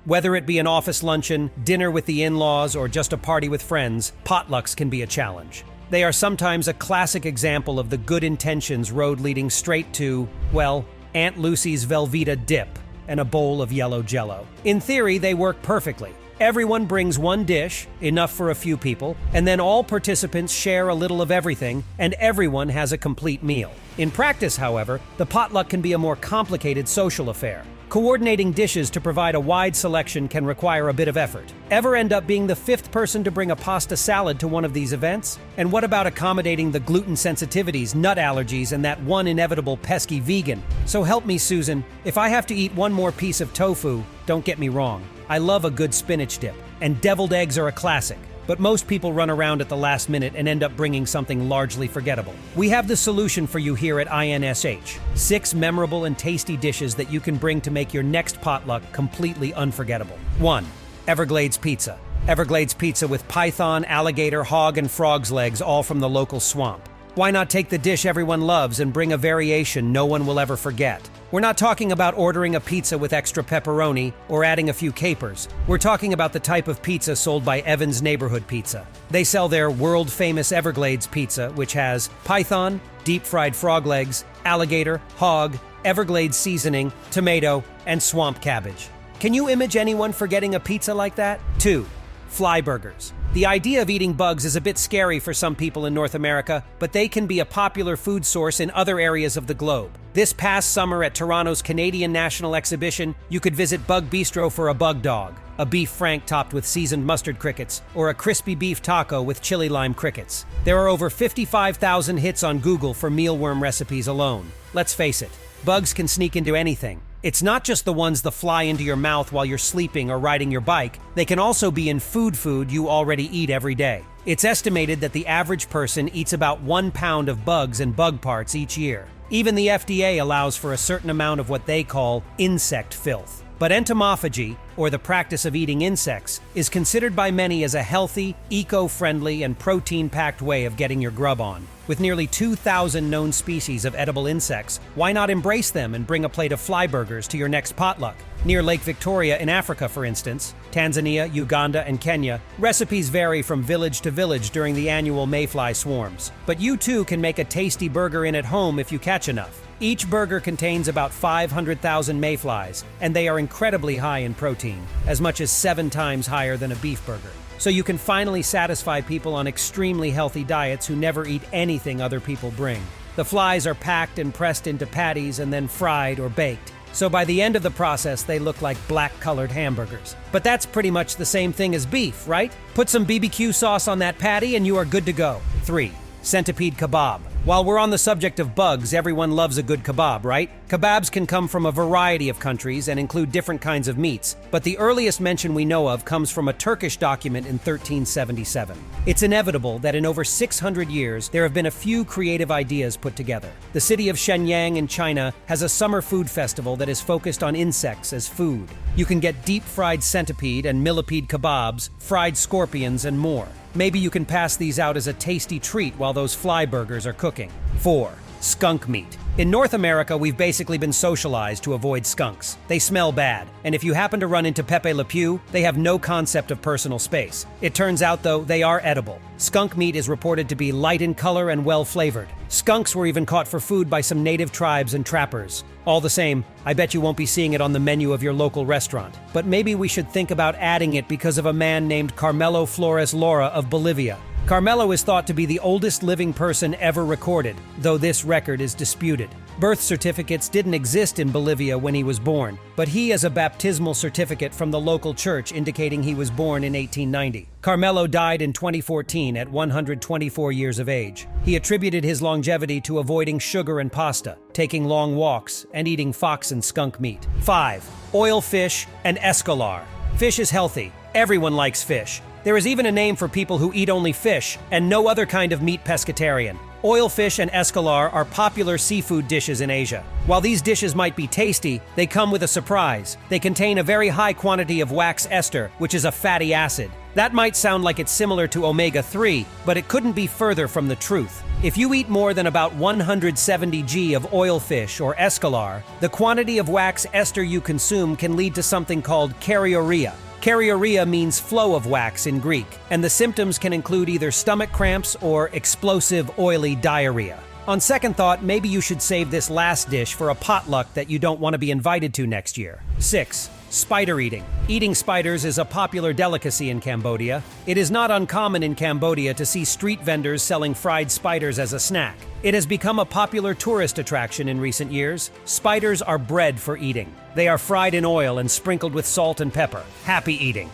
Whether it be an office luncheon, dinner with the in-laws, or just a party with friends, potlucks can be a challenge. They are sometimes a classic example of the good intentions road leading straight to, well, Aunt Lucy's Velveeta dip and a bowl of yellow Jell-O. In theory, they work perfectly. Everyone brings one dish, enough for a few people, and then all participants share a little of everything, and everyone has a complete meal. In practice, however, the potluck can be a more complicated social affair. Coordinating dishes to provide a wide selection can require a bit of effort. Ever end up being the fifth person to bring a pasta salad to one of these events? And what about accommodating the gluten sensitivities, nut allergies, and that one inevitable pesky vegan? So help me, Susan, if I have to eat one more piece of tofu, don't get me wrong, I love a good spinach dip, and deviled eggs are a classic. But most people run around at the last minute and end up bringing something largely forgettable. We have the solution for you here at INSH. 6 memorable and tasty dishes that you can bring to make your next potluck completely unforgettable. 1. Everglades Pizza. Everglades Pizza with python, alligator, hog, and frog's legs, all from the local swamp. Why not take the dish everyone loves and bring a variation no one will ever forget? We're not talking about ordering a pizza with extra pepperoni or adding a few capers. We're talking about the type of pizza sold by Evan's Neighborhood Pizza. They sell their world-famous Everglades Pizza, which has python, deep-fried frog legs, alligator, hog, Everglades seasoning, tomato, and swamp cabbage. Can you image anyone forgetting a pizza like that? 2. Fly burgers. The idea of eating bugs is a bit scary for some people in North America, but they can be a popular food source in other areas of the globe. This past summer at Toronto's Canadian National Exhibition, you could visit Bug Bistro for a bug dog, a beef frank topped with seasoned mustard crickets, or a crispy beef taco with chili lime crickets. There are over 55,000 hits on Google for mealworm recipes alone. Let's face it, bugs can sneak into anything. It's not just the ones that fly into your mouth while you're sleeping or riding your bike. They can also be in food you already eat every day. It's estimated that the average person eats about 1 pound of bugs and bug parts each year. Even the FDA allows for a certain amount of what they call insect filth. But entomophagy, or the practice of eating insects, is considered by many as a healthy, eco-friendly, and protein-packed way of getting your grub on. With nearly 2,000 known species of edible insects, why not embrace them and bring a plate of fly burgers to your next potluck? Near Lake Victoria in Africa, for instance, Tanzania, Uganda, and Kenya, recipes vary from village to village during the annual mayfly swarms. But you too can make a tasty burger at home if you catch enough. Each burger contains about 500,000 mayflies, and they are incredibly high in protein, as much as 7 times higher than a beef burger. So you can finally satisfy people on extremely healthy diets who never eat anything other people bring. The flies are packed and pressed into patties and then fried or baked. So by the end of the process, they look like black-colored hamburgers. But that's pretty much the same thing as beef, right? Put some BBQ sauce on that patty and you are good to go. 3. Centipede Kebab. While we're on the subject of bugs, everyone loves a good kebab, right? Kebabs can come from a variety of countries and include different kinds of meats, but the earliest mention we know of comes from a Turkish document in 1377. It's inevitable that in over 600 years, there have been a few creative ideas put together. The city of Shenyang in China has a summer food festival that is focused on insects as food. You can get deep-fried centipede and millipede kebabs, fried scorpions, and more. Maybe you can pass these out as a tasty treat while those fly burgers are cooking. 4. Skunk meat. In North America, we've basically been socialized to avoid skunks. They smell bad, and if you happen to run into Pepe Le Pew, they have no concept of personal space. It turns out, though, they are edible. Skunk meat is reported to be light in color and well-flavored. Skunks were even caught for food by some native tribes and trappers. All the same, I bet you won't be seeing it on the menu of your local restaurant. But maybe we should think about adding it because of a man named Carmelo Flores Lara of Bolivia. Carmelo is thought to be the oldest living person ever recorded, though this record is disputed. Birth certificates didn't exist in Bolivia when he was born, but he has a baptismal certificate from the local church indicating he was born in 1890. Carmelo died in 2014 at 124 years of age. He attributed his longevity to avoiding sugar and pasta, taking long walks, and eating fox and skunk meat. 5. Oil fish and escolar. Fish is healthy. Everyone likes fish. There is even a name for people who eat only fish and no other kind of meat pescatarian. Oil fish and escolar are popular seafood dishes in Asia. While these dishes might be tasty, they come with a surprise. They contain a very high quantity of wax ester, which is a fatty acid. That might sound like it's similar to omega-3, but it couldn't be further from the truth. If you eat more than about 170 g of oil fish or escolar, the quantity of wax ester you consume can lead to something called karyuria. Karyuria means flow of wax in Greek, and the symptoms can include either stomach cramps or explosive, oily diarrhea. On second thought, maybe you should save this last dish for a potluck that you don't want to be invited to next year. 6. Spider eating. Eating spiders is a popular delicacy in Cambodia. It is not uncommon in Cambodia to see street vendors selling fried spiders as a snack. It has become a popular tourist attraction in recent years. Spiders are bred for eating. They are fried in oil and sprinkled with salt and pepper. Happy eating.